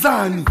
wenzani?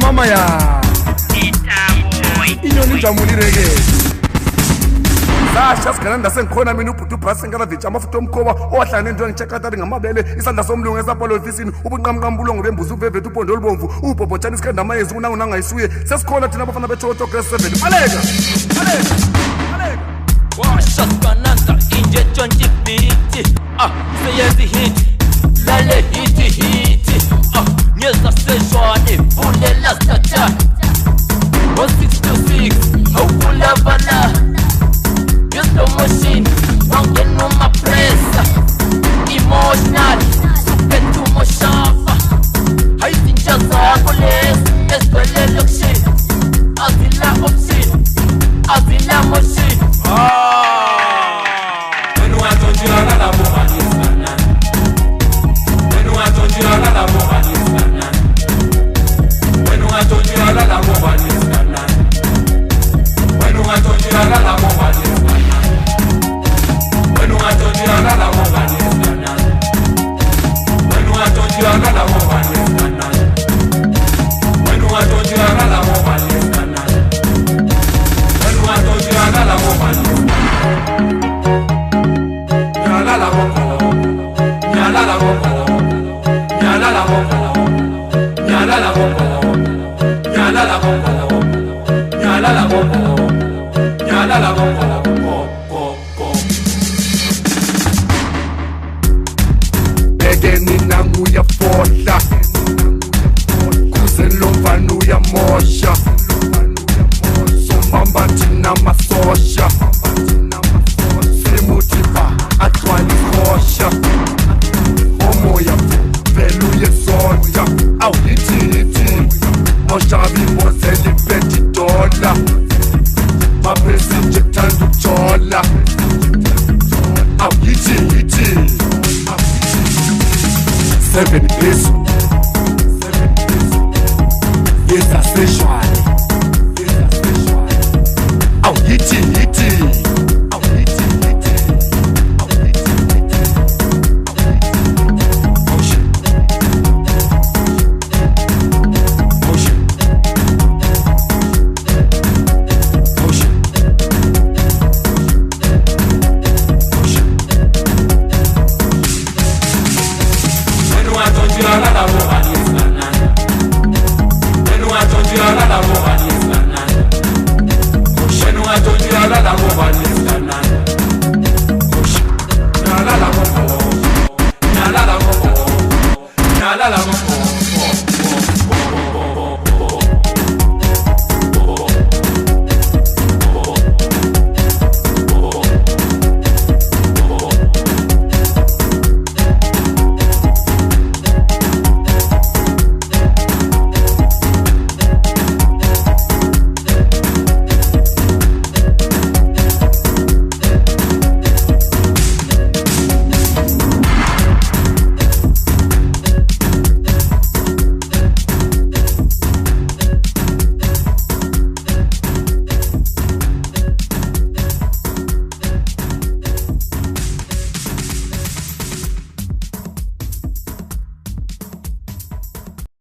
Mama ya inyoni jamulireke sasha sigananda sengikhona mina ubhudu brasi ngalavicha amafuta omkhoba owahlane nje ngichekatari ngamabele isandla somlungu esapolo ofisini ubunqamqambulo ngobebuza uvevethu upondo olubomvu ubhobhotshana isikhanda amayezi unangayisuye sesikhona thina abafana beToto Class 7 baleka washa sigananda inje 20 beat seyenzi hit lale hit nyeza seshwane ulela stata 166 hawula bana slow machine wangeno mapresa emotional super too moshapa hayizinja zakho lezi esibelele kushini azila option azila machine wenu watonjira la bomani sana wenu watonjira la bomani sana wenu watonjira la bomani sana wenu watonjira la bomani sana wenu watonjira la bomani sana wenu watonjira la bomani sana wenu watonjira la bomani sana wenu watonjira la bomani nyala la bomani nyala la bomani nyala la bomani nyala la bomani nyala la bomani nyala la bomani nyala la bomani begeni nangu ya fohla kuze lo mfana uyamosha sombamba thina masosha simutiva atwali khosha omoya velu yesonja awuyithi moshabi boseli $20 mapresinje kuthanda ukujola awuyithi 7 days